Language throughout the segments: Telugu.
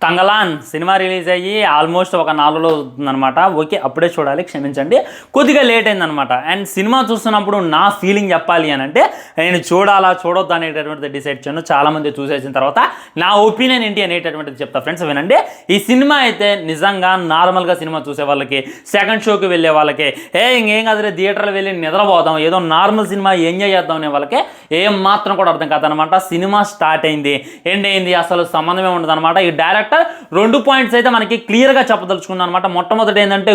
తంగలాన్ సినిమా రిలీజ్ అయ్యి ఆల్మోస్ట్ ఒక 4 రోజులు అవుతుందన్నమాట. ఓకే, అప్పుడే చూడాలి, క్షమించండి, కొద్దిగా లేట్ అయిందనమాట. అండ్ సినిమా చూస్తున్నప్పుడు నా ఫీలింగ్ చెప్పాలి అని అంటే నేను చూడాలా చూడొద్దు అనేటటువంటిది డిసైడ్ చేయను. చాలామంది చూసేసిన తర్వాత నా ఒపీనియన్ ఏంటి అనేటటువంటిది చెప్తా ఫ్రెండ్స్, వినండి. ఈ సినిమా అయితే నిజంగా నార్మల్గా సినిమా చూసే వాళ్ళకి, సెకండ్ షోకి వెళ్ళే వాళ్ళకి, ఇంకేం కాదు థియేటర్లో వెళ్ళి నిద్రపోదాం, ఏదో నార్మల్ సినిమా ఎంజాయ్ చేద్దాం అనే వాళ్ళకి ఏం మాత్రం కూడా అర్థం కాదనమాట. సినిమా స్టార్ట్ అయింది, ఎండ్ అయింది, అసలు సంబంధమే ఉండదు అనమాట. ఈ డైరెక్టర్ 2 పాయింట్స్ అయితే మనకి క్లియర్గా చెప్పదలుచుకున్నాను అనమాట. మొట్టమొదటి ఏంటంటే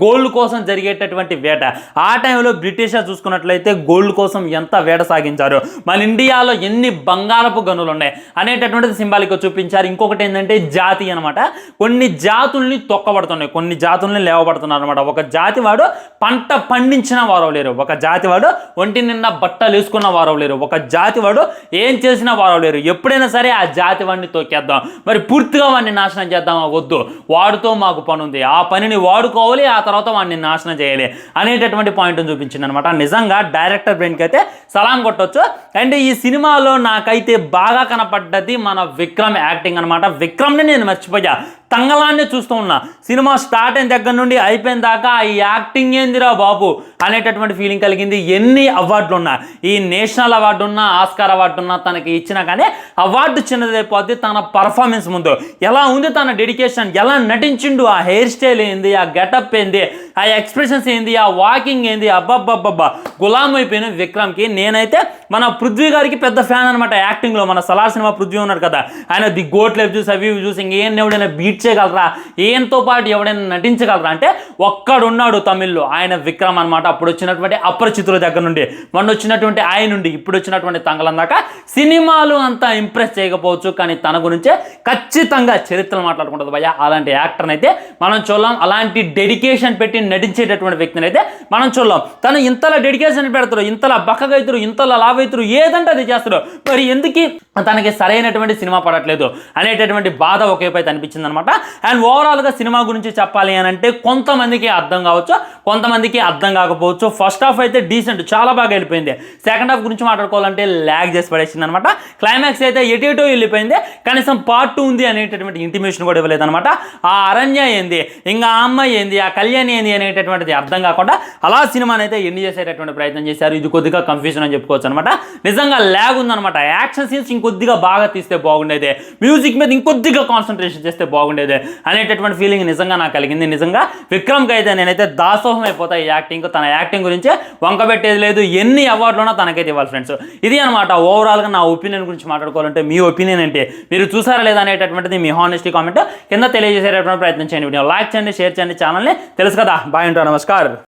గోల్డ్ కోసం జరిగేటటువంటి వేట. ఆ టైంలో బ్రిటిషర్ చూసుకున్నట్లయితే గోల్డ్ కోసం ఎంత వేట సాగించారు, మన ఇండియాలో ఎన్ని బంగారపు గనులు ఉన్నాయి అనేటటువంటిది సింబాలిక్గా చూపించారు. ఇంకొకటి ఏంటంటే జాతి అనమాట. కొన్ని జాతుల్ని తొక్కబడుతున్నాయి, కొన్ని జాతుల్ని లేవబడుతున్నారు అనమాట. ఒక జాతి వాడు పంట పండించిన వారు లేరు, ఒక జాతి వాడు ఒంటి నిండా బట్టలు వేసుకున్న వారు లేరు, ఒక జాతి వాడు ఏం చేసిన వారు లేరు. ఎప్పుడైనా సరే ఆ జాతి వాడిని తొక్కేద్దాం, మరి పూర్తిగా వాడిని నాశనం చేద్దామా, వద్దు, వాడితో మాకు పని ఉంది, ఆ పనిని వాడుకోవాలి, ఆ తర్వాత వాడిని నాశనం చేయాలి అనేటటువంటి పాయింట్ని చూపించింది అనమాట. నిజంగా డైరెక్టర్ బ్రెయిన్కి అయితే సలాం కొట్టొచ్చు. అండ్ ఈ సినిమాలో నాకైతే బాగా కనపడ్డది మన విక్రమ్ యాక్టింగ్ అనమాట. విక్రమ్ని నేను మర్చిపోయా, తంగలాన్ని చూస్తూ ఉన్నా. సినిమా స్టార్ట్ అయిన దగ్గర నుండి అయిపోయిన దాకా ఈ యాక్టింగ్ ఏందిరా బాబు అనేటటువంటి ఫీలింగ్ కలిగింది. ఎన్ని అవార్డులు ఉన్నా, ఈ నేషనల్ అవార్డు ఉన్నా, ఆస్కార్ అవార్డు ఉన్నా తనకి ఇచ్చినా కానీ అవార్డు చిన్నదైపోద్ది తన పర్ఫార్మెన్స్ ముందు. ఎలా ఉంది తన డెడికేషన్, ఎలా నటించిండు, ఆ హెయిర్ స్టైల్ ఏంది, ఆ గెటప్ ఏంది, ఆ ఎక్స్ప్రెషన్స్ ఏంది, ఆ వాకింగ్ ఏంది, అబ్బబ్బబ్బబ్బా గులాం అయిపోయిన విక్రమ్కి. నేనైతే మన పృథ్వీ గారికి పెద్ద ఫ్యాన్ అనమాట యాక్టింగ్లో. మన సలార్ సినిమా పృథ్వీ ఉన్నారు కదా, ఆయన ది గోట్ లైఫ్ చూసి అవి చూసి ఇంకేం ఎవడైనా బీట్ చేయగలరా, ఏంతో పాటు ఎవడైనా నటించగలరా అంటే ఒక్కడున్నాడు తమిళ్లో, ఆయన విక్రమ్ అనమాట. అప్పుడు వచ్చినటువంటి అపరిచితుల దగ్గర నుండి, మొన్న వచ్చినటువంటి ఆయన నుండి ఇప్పుడు వచ్చినటువంటి తంగలం దాకా సినిమాలు అంతా ఇంప్రెస్ చేయకపోవచ్చు, కానీ తన గురించే ఖచ్చితంగా చరిత్రలు మాట్లాడుకుంటుంది భయ్య. అలాంటి యాక్టర్ని అయితే మనం చూడలేం, అలాంటి డెడికేషన్ పెట్టి నటించేటటువంటి వ్యక్తిని అయితే మనం చూడలేం. తను ఇంతలా డెడికేషన్ పెడతారు, ఇంతలా బక్కగా అవుతారు, ఇంతలా లావైతారు, ఏదంటే అది చేస్తారు, మరి ఎందుకు తనకి సరైనటువంటి సినిమా పడట్లేదు అనేటటువంటి బాధ ఒకేపైతే అనిపించింది అనమాట. అండ్ ఓవరాల్గా సినిమా గురించి చెప్పాలి అని అంటే కొంతమందికి అర్థం కావచ్చు, కొంతమందికి అర్థం కాకపోవచ్చు. ఫస్ట్ హాఫ్ అయితే డీసెంట్, చాలా బాగా వెళ్ళిపోయింది. సెకండ్ హాఫ్ గురించి మాట్లాడుకోవాలంటే ల్యాగ్ చేసి పడేసింది అనమాట. క్లైమాక్స్ అయితే ఎటో వెళ్ళిపోయింది, కనీసం పార్ట్ 2 ఉంది అనేటటువంటి ఇంటిమేషన్ కూడా ఇవ్వలేదు అనమాట. ఆ అరణ్య ఏంది, ఇంకా ఆ అమ్మాయి ఏంది, ఆ కళ్యాణి ఏంది అనేటటువంటిది అర్థం కాకుండా అలా సినిమాని అయితే ఎండ్ చేసేటటువంటి ప్రయత్నం చేశారు. ఇది కొద్దిగా కన్ఫ్యూజన్ అని చెప్పుకోవచ్చు అనమాట. నిజంగా ల్యాగ్ ఉందనమాట. యాక్షన్ సీన్స్ ఇంకొద్దిగా బాగా తీస్తే బాగుండేది, మ్యూజిక్ మీద ఇంకొద్దిగా కాన్సన్ట్రేషన్ చేస్తే బాగుండేది అనేటటువంటి ఫీలింగ్ నిజంగా నాకు కలిగింది. నిజంగా విక్రమ్కి అయితే నేనైతే దాసోహం అయిపోతా ఈ యాక్టింగ్. తన యాక్టింగ్ గురించి వంకబెట్టేది లేదు, ఎన్ని అవార్డులున్నా తనకైతే ఇవ్వాలి ఫ్రెండ్స్. ఇది అనమాట ఓవరాల్గా నా ఒపీనియన్ గురించి మాట్లాడుకోవాలంటే. మీ ఒపీనియన్ ఏంటి, మీరు చూసారా లేదా అనేటటువంటిది మీ హానెస్టీ కామెంట్ కింద తెలియజేసేటటువంటి ప్రయత్నం చేయండి. వీడియో లైక్ చేయండి, షేర్ చేయండి, ఛానల్ని తెలుసు కదా. బాయ్ అంటూ నమస్కారం.